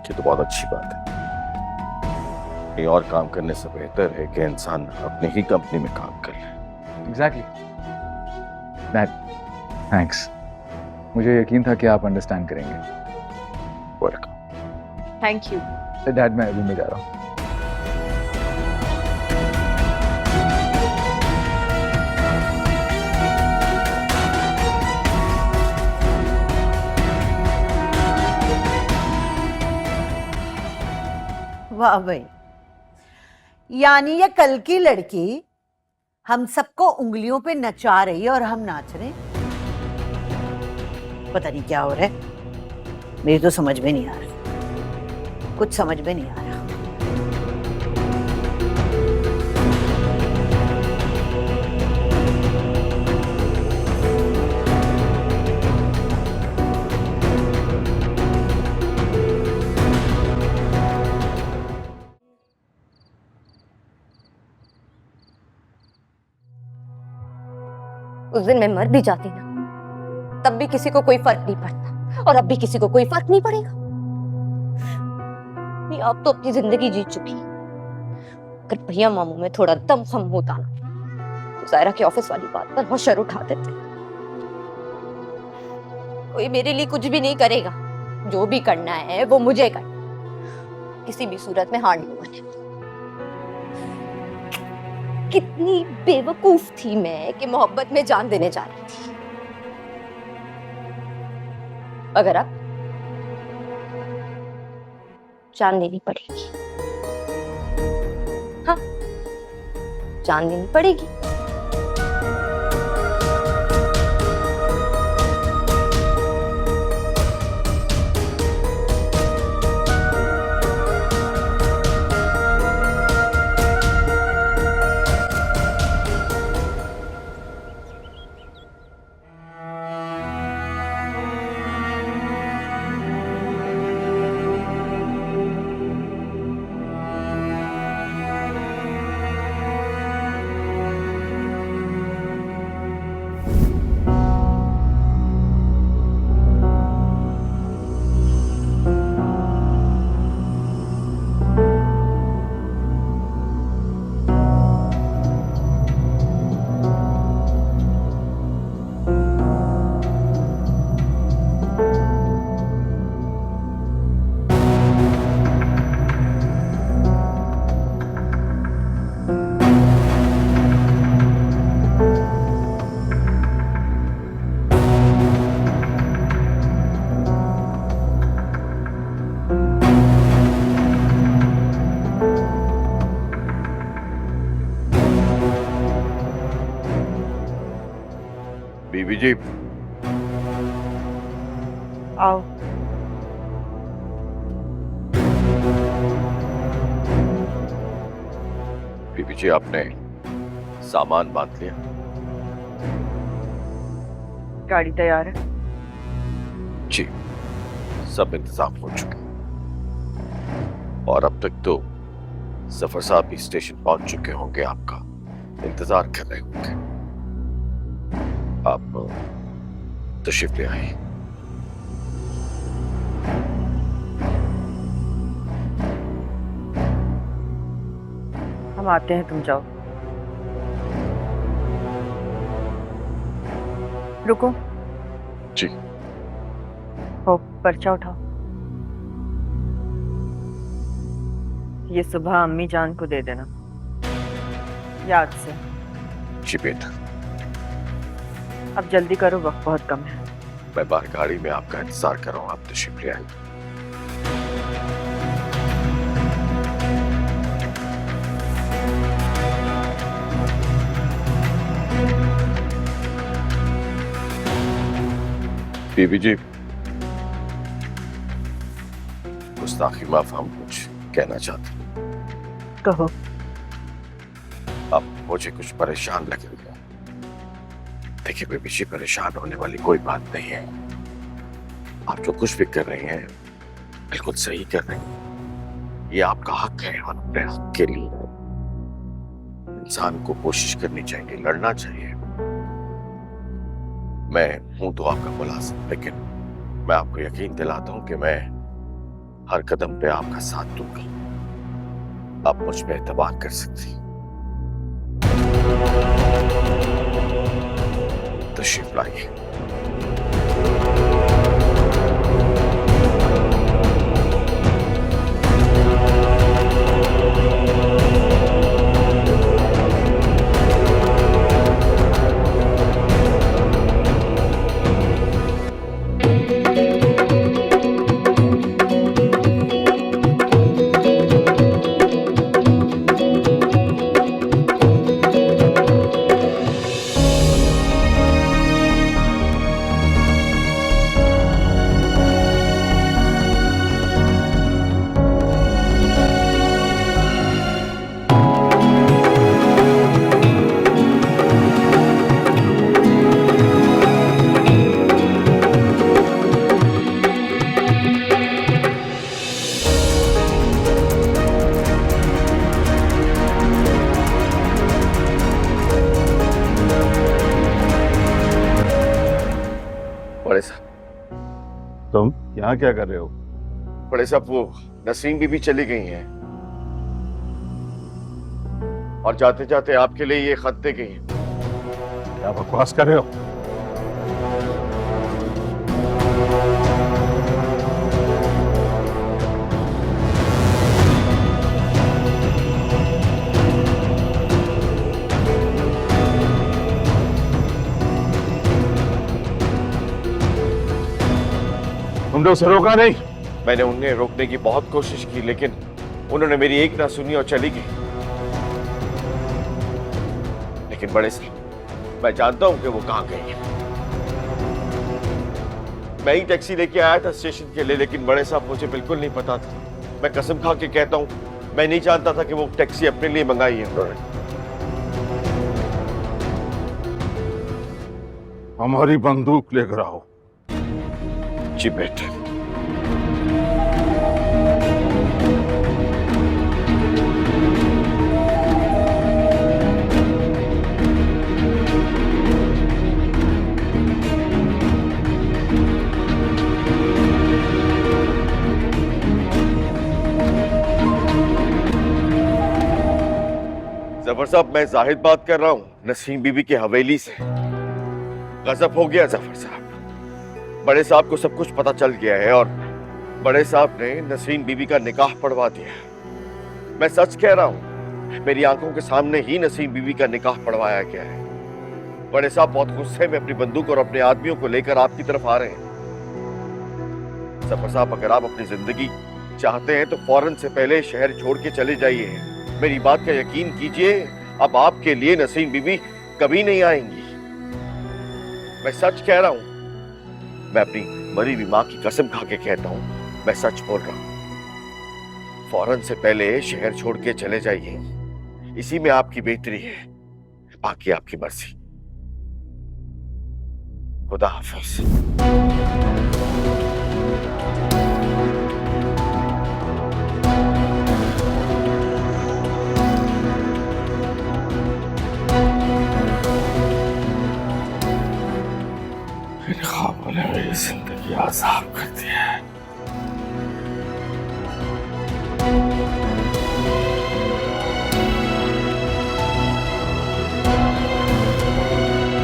ये तो बहुत अच्छी बात है। कहीं और काम करने से बेहतर है कि इंसान अपनी ही कंपनी में काम कर ले। Exactly that, thanks. मुझे यकीन था कि आप अंडरस्टैंड करेंगे। वेलकम। Thank you. डैड मैं रूम में जा रहा हूँ। वाह भाई, यानी ये कल की लड़की हम सबको उंगलियों पे नचा रही है और हम नाच रहे हैं। पता नहीं क्या हो रहा है, मेरी तो समझ में नहीं आ रहा, कुछ समझ में नहीं आ रहा। उस दिन मैं मर भी जाती ना, तब भी किसी को कोई फर्क नहीं पड़ता, और अब भी किसी को कोई फर्क नहीं पड़ेगा। नहीं, आप तो अपनी जिंदगी जीत चुकी। अगर भैया मामू में थोड़ा दम खम होता ना, तो जायरा के ऑफिस वाली बात पर होशर उठा देते। कोई मेरे लिए कुछ भी नहीं करेगा, जो भी करना है वो मुझे करना, किसी भी सूरत में हार नहीं बने। कितनी बेवकूफ थी मैं कि मोहब्बत में जान देने जा रही थी। अगर अब जान देनी पड़ेगी, हाँ, जान देनी पड़ेगी। बीबी जी, आओ। बीबी जी आपने सामान बांध लिया? गाड़ी तैयार है? जी, सब इंतजाम हो चुके। और अब तक तो सफर साहब भी स्टेशन पहुंच चुके होंगे, आपका इंतजार कर रहे होंगे। आप तशरीफ ले आए। हम आते हैं, तुम जाओ। रुको। जी। हो, पर्चा उठाओ। ये सुबह अम्मी जान को दे देना, याद से। जी बेटा। अब जल्दी करो, वक्त बहुत कम है। मैं बाहर गाड़ी में आपका इंतजार कर रहा हूँ, आप तशरीफ ले आए। बीबी जी, गुस्ताखी माफ, हम कुछ कहना चाहते हैं। कहो। अब मुझे कुछ परेशान लग रही है। देखिए बेबी जी, परेशान होने वाली कोई बात नहीं है। आप जो कुछ भी कर रही हैं बिल्कुल सही कर रही हैं। ये आपका हक है, और अपने हक के लिए इंसान को कोशिश करनी चाहिए, लड़ना चाहिए। मैं हूं तो आपका मुलाजिम, लेकिन मैं आपको यकीन दिलाता हूं कि मैं हर कदम पे आपका साथ दूंगा। आप मुझ पे एतबार कर सकती। तशरीफ लाइए। बड़े साहब। तुम यहाँ क्या कर रहे हो? बड़े साहब, वो नसीम बीबी चली गई हैं और जाते जाते आपके लिए ये खत दे गई हैं। क्या बकवास कर रहे हो? तुमने उसे रोका नहीं? मैंने उन्हें रोकने की बहुत कोशिश की, लेकिन उन्होंने मेरी एक ना सुनी और चली गई। लेकिन बड़े साहब, मैं जानता हूं कि वो कहां गई है। मैं ही टैक्सी लेके आया था स्टेशन के लिए, लेकिन बड़े साहब मुझे बिल्कुल नहीं पता था। मैं कसम खा के कहता हूं, मैं नहीं जानता था कि वो टैक्सी अपने लिए मंगाई है उन्होंने। हमारी बंदूक लेकर आओ। जी बेटे। जफर साहब, मैं जाहिद बात कर रहा हूं नसीम बीबी की हवेली से। गजब हो गया जफर साहब। बड़े साहब को सब कुछ पता चल गया है और बड़े साहब ने नसीम बीबी का निकाह पढ़वा दिया। मैं सच कह रहा हूं, मेरी आंखों के सामने ही नसीम बीबी का निकाह पढ़वाया गया है। बड़े साहब बहुत गुस्से में अपनी बंदूक और अपने आदमियों को लेकर आपकी तरफ आ रहे हैं। जफर साहब, अगर आप अपनी जिंदगी चाहते हैं तो फौरन से पहले शहर छोड़ के चले जाइए। मेरी बात का यकीन कीजिए, अब आपके लिए नसीम बीबी कभी नहीं आएंगी। मैं सच कह रहा हूं। मैं अपनी मरी हुई मां की कसम खा के कहता हूं, मैं सच बोल रहा हूं। फौरन से पहले शहर छोड़ के चले जाइए। इसी में आपकी बेहतरी है, बाकी आपकी मर्जी। खुदा हाफिज। इन ख्वाबों ने मेरी जिंदगी आजाद कर दी है।